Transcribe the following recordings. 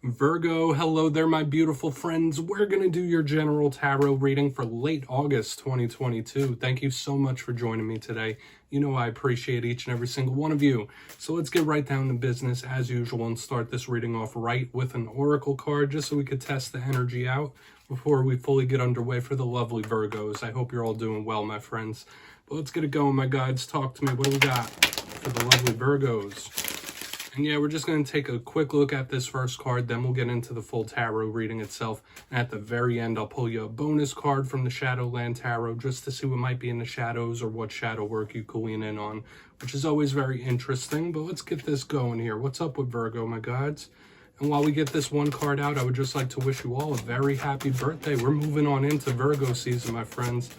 Virgo, hello there, my beautiful friends. We're going to do your general tarot reading for late August 2022. Thank you so much for joining me today. You know I appreciate each and every single one of you. So let's get right down to business as usual and start this reading off right with an oracle card just so we could test the energy out before we fully get underway for the lovely Virgos. I hope you're all doing well, my friends. But let's get it going, my guides. Talk to me. What do we got for the lovely Virgos? And yeah, we're just going to take a quick look at this first card, then we'll get into the full tarot reading itself. And at the very end, I'll pull you a bonus card from the Shadowland Tarot just to see what might be in the shadows or what shadow work you could lean in on, which is always very interesting. But let's get this going here. What's up with Virgo, my guides? And while we get this one card out, I would just like to wish you all a very happy birthday. We're moving on into Virgo season, my friends.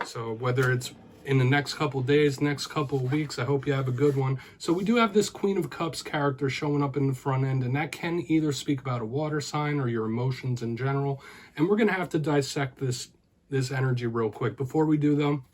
So whether it's in the next couple days, next couple of weeks, I hope you have a good one. So we do have this Queen of Cups character showing up in the front end, and that can either speak about a water sign or your emotions in general. And we're going to have to dissect this energy real quick. Before we do, though,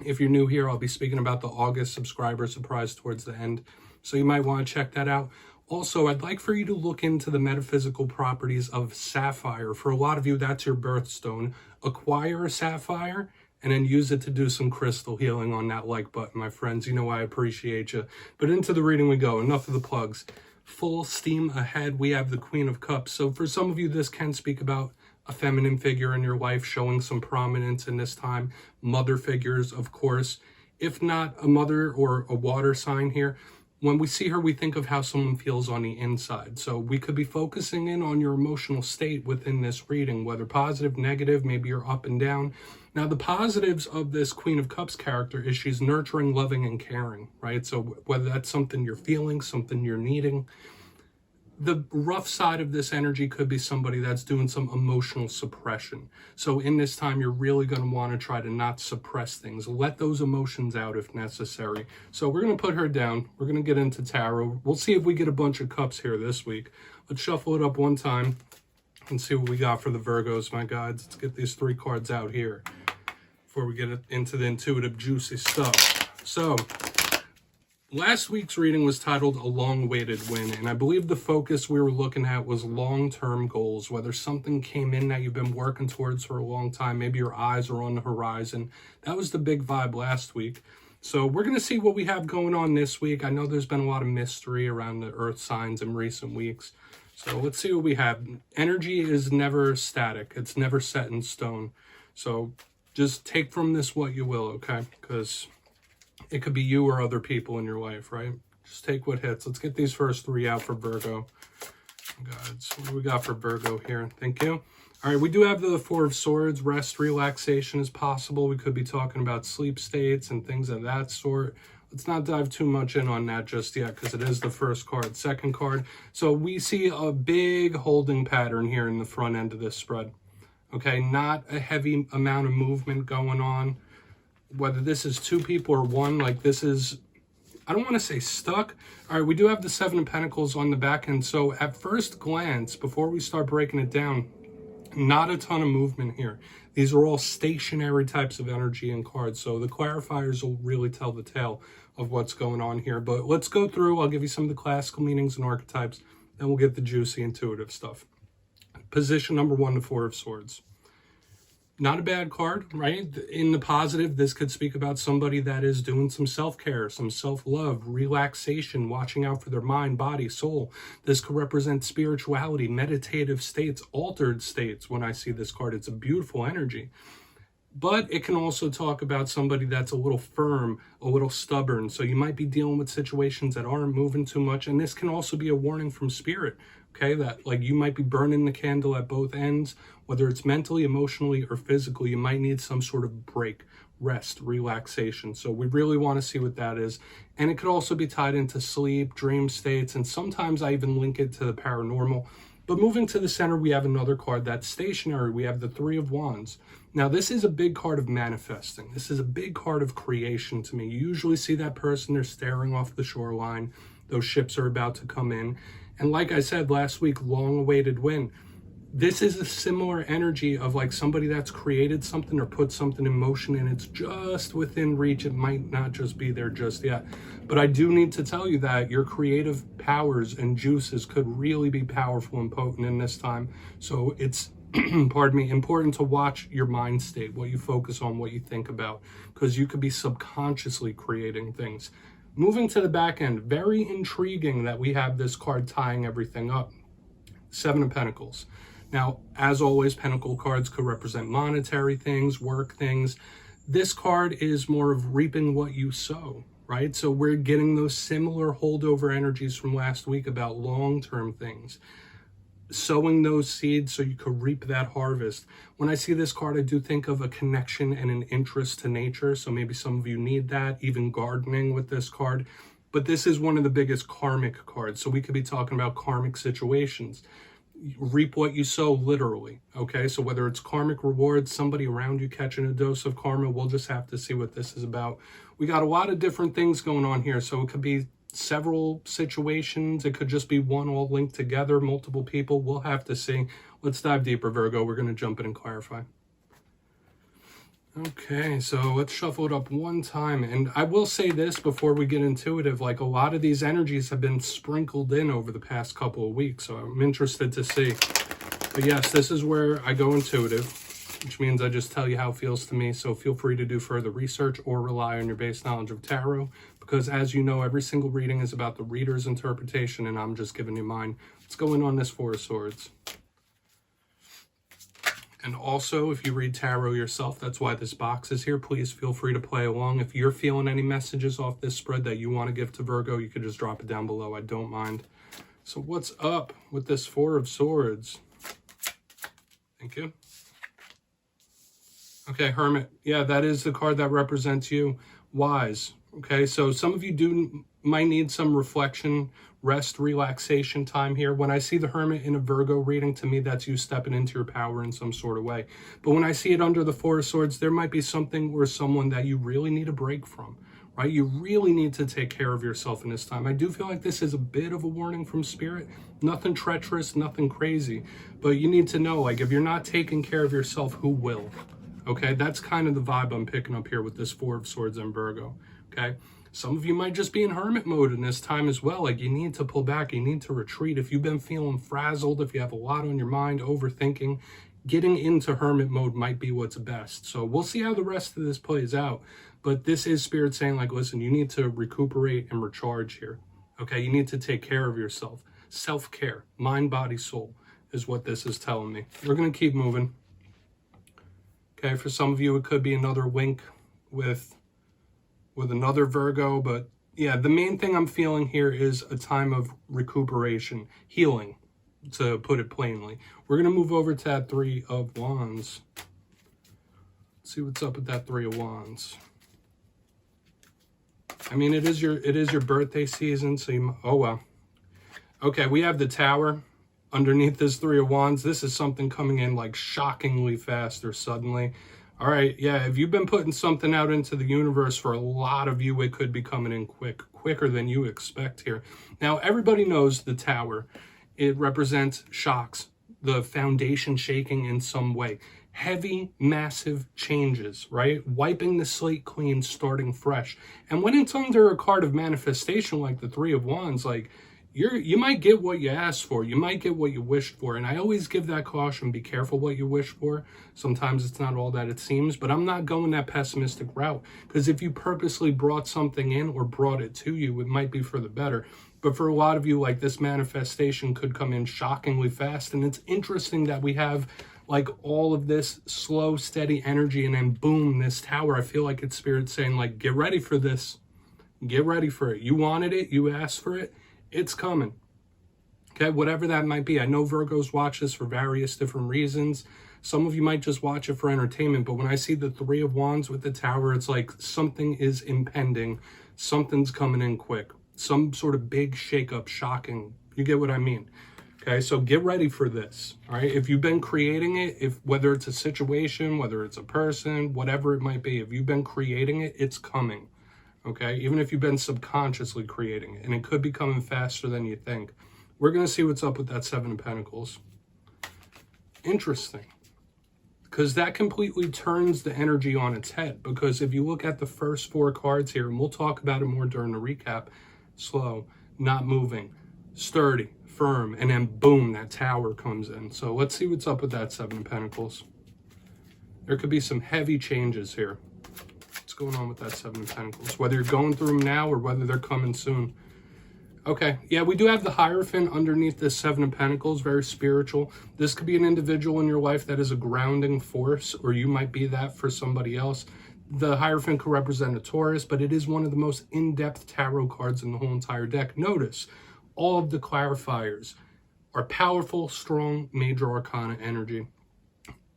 if you're new here, I'll be speaking about the August subscriber surprise towards the end. So you might want to check that out. Also, I'd like for you to look into the metaphysical properties of sapphire. For a lot of you, that's your birthstone. Acquire a sapphire and then use it to do some crystal healing on that like button, my friends. You know I appreciate you. But into the reading we go. Enough of the plugs. Full steam ahead. We have the Queen of Cups. So for some of you, this can speak about a feminine figure in your life showing some prominence in this time. Mother figures, of course. If not a mother or a water sign here, when we see her, we think of how someone feels on the inside. So we could be focusing in on your emotional state within this reading, whether positive, negative, maybe you're up and down. Now, the positives of this Queen of Cups character is she's nurturing, loving, and caring, right? So whether that's something you're feeling, something you're needing. The rough side of this energy could be somebody that's doing some emotional suppression. So in this time, you're really going to want to try to not suppress things. Let those emotions out if necessary. So we're going to put her down. We're going to get into tarot. We'll see if we get a bunch of cups here this week. Let's shuffle it up one time and see what we got for the Virgos, my guides. Let's get these three cards out here before we get into the intuitive, juicy stuff. So last week's reading was titled A Long-Awaited Win, and I believe the focus we were looking at was long-term goals, whether something came in that you've been working towards for a long time, maybe your eyes are on the horizon. That was the big vibe last week. So we're going to see what we have going on this week. I know there's been a lot of mystery around the earth signs in recent weeks. So let's see what we have. Energy is never static. It's never set in stone. So just take from this what you will, okay? Because it could be you or other people in your life, right? Just take what hits. Let's get these first three out for Virgo. God, so what do we got for Virgo here? Thank you. All right, we do have the Four of Swords. Rest, relaxation is possible. We could be talking about sleep states and things of that sort. Let's not dive too much in on that just yet because it is the first card. Second card. So we see a big holding pattern here in the front end of this spread. Okay, not a heavy amount of movement going on. Whether this is two people or one, like this is, I don't want to say stuck. All right, we do have the Seven of Pentacles on the back end. So at first glance, before we start breaking it down, not a ton of movement here. These are all stationary types of energy and cards. So the clarifiers will really tell the tale of what's going on here. But let's go through. I'll give you some of the classical meanings and archetypes. Then we'll get the juicy intuitive stuff. Position number one, the Four of Swords. Not a bad card, right? In the positive, this could speak about somebody that is doing some self-care, some self-love, relaxation, watching out for their mind, body, soul. This could represent spirituality, meditative states, altered states. When I see this card, it's a beautiful energy. But it can also talk about somebody that's a little firm, a little stubborn. So you might be dealing with situations that aren't moving too much. And this can also be a warning from spirit, okay? That like you might be burning the candle at both ends, whether it's mentally, emotionally, or physically. You might need some sort of break, rest, relaxation. So we really want to see what that is. And it could also be tied into sleep, dream states, and sometimes I even link it to the paranormal. But moving to the center, we have another card that's stationary. We have the Three of Wands. Now, this is a big card of manifesting. This is a big card of creation to me. You usually see that person, they're staring off the shoreline. Those ships are about to come in. And like I said last week, long-awaited win. this is a similar energy of like somebody that's created something or put something in motion and it's just within reach. It might not just be there just yet. But I do need to tell you that your creative powers and juices could really be powerful and potent in this time. So it's, pardon me, important to watch your mind state, what you focus on, what you think about, because you could be subconsciously creating things. Moving to the back end, very intriguing that we have this card tying everything up. Seven of Pentacles. Now, as always, Pentacle cards could represent monetary things, work things. This card is more of reaping what you sow, right? So we're getting those similar holdover energies from last week about long-term things. Sowing those seeds so you could reap that harvest. When I see this card, I do think of a connection and an interest to nature. So maybe some of you need that, even gardening with this card. But this is one of the biggest karmic cards. So we could be talking about karmic situations. Reap what you sow, literally. Okay, so whether it's karmic rewards, somebody around you catching a dose of karma, we'll just have to see what this is about. We got a lot of different things going on here. So it could be several situations. It could just be one all linked together, multiple people. We'll have to see. Let's dive deeper, Virgo. We're going to jump in and clarify. Okay, so let's shuffle it up one time. And I will say this before we get intuitive, like a lot of these energies have been sprinkled in over the past couple of weeks. So I'm interested to see. But yes, this is where I go intuitive, which means I just tell you how it feels to me. So feel free to do further research or rely on your base knowledge of tarot. Because as you know, every single reading is about the reader's interpretation, and I'm just giving you mine. What's going on this Four of Swords? And also, if you read tarot yourself, that's why this box is here. Please feel free to play along. If you're feeling any messages off this spread that you want to give to Virgo, you could just drop it down below. I don't mind. So what's up with this Four of Swords? Thank you. Okay, Hermit. Yeah, that is the card that represents you. Wise. Okay, so some of you might need some reflection, rest, relaxation time here. When I see the Hermit in a Virgo reading, to me, that's you stepping into your power in some sort of way. But when I see it under the Four of Swords, there might be something or someone that you really need a break from, right? You really need to take care of yourself in this time. I do feel like this is a bit of a warning from Spirit. Nothing treacherous, nothing crazy. But you need to know, like, if you're not taking care of yourself, who will? Okay, that's kind of the vibe I'm picking up here with this Four of Swords and Virgo. Okay, some of you might just be in hermit mode in this time as well. Like, you need to pull back, you need to retreat. If you've been feeling frazzled, if you have a lot on your mind, overthinking, getting into hermit mode might be what's best. So we'll see how the rest of this plays out. But this is Spirit saying, like, listen, you need to recuperate and recharge here. Okay, you need to take care of yourself. Self-care, mind, body, soul is what this is telling me. We're going to keep moving. Okay, for some of you, it could be another wink with another Virgo, but yeah, the main thing I'm feeling here is a time of recuperation, healing, to put it plainly. We're going to move over to that Three of Wands. Let's see what's up with that Three of Wands. I mean, it is your birthday season, so you, oh well. Okay, we have the Tower underneath this Three of Wands. This is something coming in like shockingly fast or suddenly. All right, yeah, if you've been putting something out into the universe, for a lot of you, it could be coming in quicker than you expect here. Now, everybody knows the Tower. It represents shocks, the foundation shaking in some way. Heavy, massive changes, right? Wiping the slate clean, starting fresh. And when it's under a card of manifestation like the Three of Wands, like, you might get what you asked for. You might get what you wished for. And I always give that caution. Be careful what you wish for. Sometimes it's not all that it seems. But I'm not going that pessimistic route. Because if you purposely brought something in or brought it to you, it might be for the better. But for a lot of you, like, this manifestation could come in shockingly fast. And it's interesting that we have, like, all of this slow, steady energy. And then boom, this Tower. I feel like it's Spirit saying, like, get ready for this. Get ready for it. You wanted it. You asked for it. It's coming. Okay, whatever that might be. I know Virgos watch this for various different reasons. Some of you might just watch it for entertainment, but when I see the Three of Wands with the Tower, it's like something is impending. Something's coming in quick. Some sort of big shakeup, shocking. You get what I mean? Okay, so get ready for this. All right, if you've been creating it, whether it's a situation, whether it's a person, whatever it might be, if you've been creating it, it's coming. Okay, even if you've been subconsciously creating it, and it could be coming faster than you think. We're going to see what's up with that Seven of Pentacles. Interesting. Because that completely turns the energy on its head. Because if you look at the first 4 cards here, and we'll talk about it more during the recap, slow, not moving, sturdy, firm, and then boom, that Tower comes in. So let's see what's up with that 7 of Pentacles. There could be some heavy changes here. What's going on with that 7 of Pentacles? Whether you're going through them now or whether they're coming soon. Okay, yeah, we do have the Hierophant underneath this 7 of Pentacles, very spiritual. This could be an individual in your life that is a grounding force, or you might be that for somebody else. The Hierophant could represent a Taurus, but it is one of the most in-depth tarot cards in the whole entire deck. Notice, all of the clarifiers are powerful, strong, major arcana energy.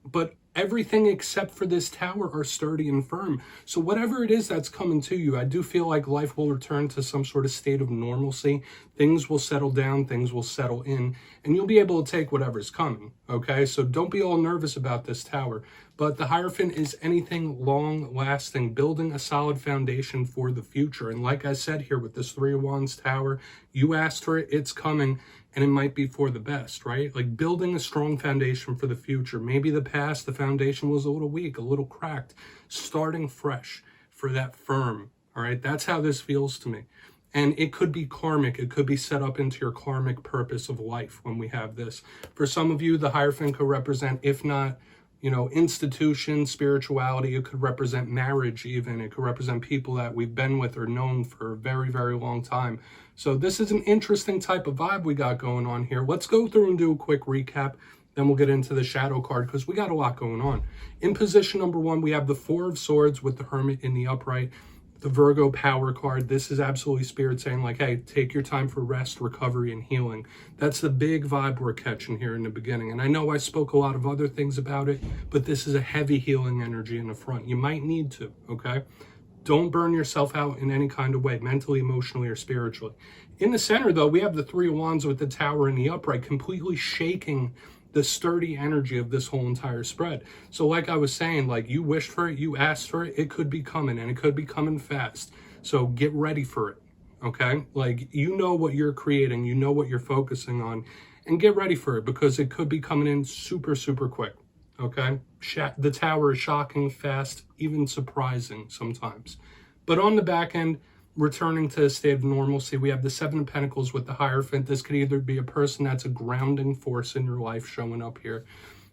But everything except for this Tower are sturdy and firm. So whatever it is that's coming to you, I do feel like life will return to some sort of state of normalcy. Things will settle down, things will settle in, and you'll be able to take whatever's coming, okay? So don't be all nervous about this Tower. But the Hierophant is anything long-lasting, building a solid foundation for the future. And like I said here with this 3 of Wands Tower, you asked for it, it's coming, and it might be for the best, right? Like building a strong foundation for the future. Maybe the past, the foundation was a little weak, a little cracked. Starting fresh for that firm, all right? That's how this feels to me. And it could be karmic. It could be set up into your karmic purpose of life when we have this. For some of you, the Hierophant could represent, if not, you know, institution, spirituality. It could represent marriage even. It could represent people that we've been with or known for a very, very long time. So this is an interesting type of vibe we got going on here. Let's go through and do a quick recap. Then we'll get into the shadow card because we got a lot going on. In position number 1, we have the 4 of Swords with the Hermit in the upright. The Virgo power card. This is absolutely Spirit saying like, hey, take your time for rest, recovery, and healing. That's the big vibe we're catching here in the beginning. And I know I spoke a lot of other things about it, but this is a heavy healing energy in the front. You might need to, okay? Don't burn yourself out in any kind of way, mentally, emotionally, or spiritually. In the center, though, we have the 3 of Wands with the Tower in the upright, completely shaking the sturdy energy of this whole entire spread. So like I was saying, like you wished for it, you asked for it, it could be coming, and it could be coming fast. So get ready for it, okay? Like you know what you're creating, you know what you're focusing on, and get ready for it because it could be coming in super, super quick, okay? The Tower is shocking, fast, even surprising sometimes. But on the back end, returning to a state of normalcy, we have the 7 of Pentacles with the Hierophant. This could either be a person that's a grounding force in your life showing up here.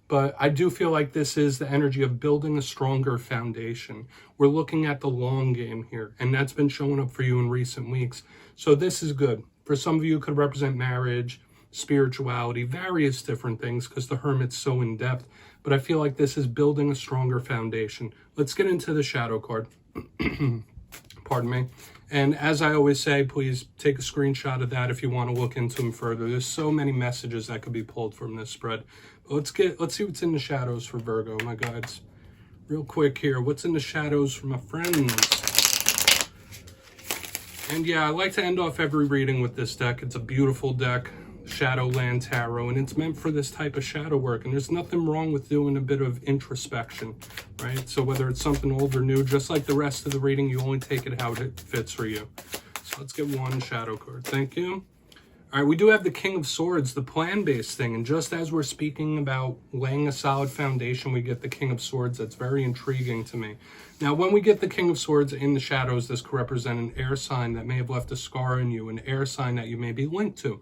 But I do feel like this is the energy of building a stronger foundation. We're looking at the long game here, and that's been showing up for you in recent weeks. So this is good. For some of you, it could represent marriage, spirituality, various different things because the Hermit's so in-depth. But I feel like this is building a stronger foundation. Let's get into the shadow card. Pardon me. And as I always say, please take a screenshot of that if you want to look into them further. There's so many messages that could be pulled from this spread. But let's see what's in the shadows for Virgo, my guides. Real quick here, what's in the shadows for my friends? And yeah, I like to end off every reading with this deck. It's a beautiful deck, Shadowland Tarot, and it's meant for this type of shadow work. And there's nothing wrong with doing a bit of introspection, right? So whether it's something old or new, just like the rest of the reading, you only take it how it fits for you. So let's get one shadow card. Thank you. All right, we do have the King of Swords, the plan-based thing. And just as we're speaking about laying a solid foundation, we get the King of Swords. That's very intriguing to me. Now, when we get the King of Swords in the shadows, this could represent an air sign that may have left a scar in you, an air sign that you may be linked to.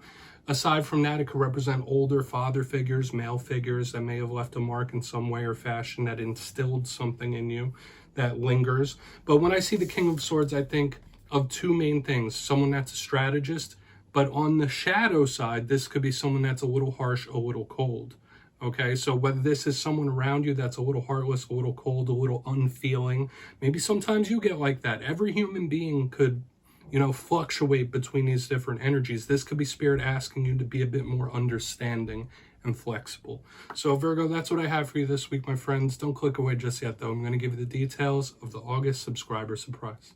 Aside from that, it could represent older father figures, male figures that may have left a mark in some way or fashion that instilled something in you that lingers. But when I see the King of Swords, I think of 2 main things. Someone that's a strategist, but on the shadow side, this could be someone that's a little harsh, a little cold. Okay, so whether this is someone around you that's a little heartless, a little cold, a little unfeeling, maybe sometimes you get like that. Every human being could, you know, fluctuate between these different energies. This could be Spirit asking you to be a bit more understanding and flexible. So Virgo, that's what I have for you this week, my friends. Don't click away just yet, though. I'm going to give you the details of the August subscriber surprise.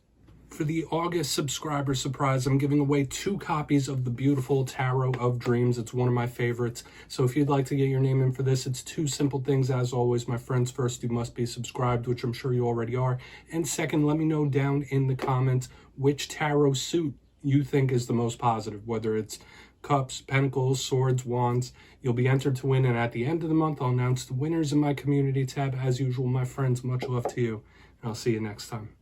For the August subscriber surprise, I'm giving away 2 copies of the beautiful Tarot of Dreams. It's one of my favorites. So if you'd like to get your name in for this, it's 2 simple things as always, my friends. First, you must be subscribed, which I'm sure you already are. And second, let me know down in the comments which tarot suit you think is the most positive, whether it's cups, pentacles, swords, wands. You'll be entered to win, and at the end of the month, I'll announce the winners in my community tab. As usual, my friends, much love to you, and I'll see you next time.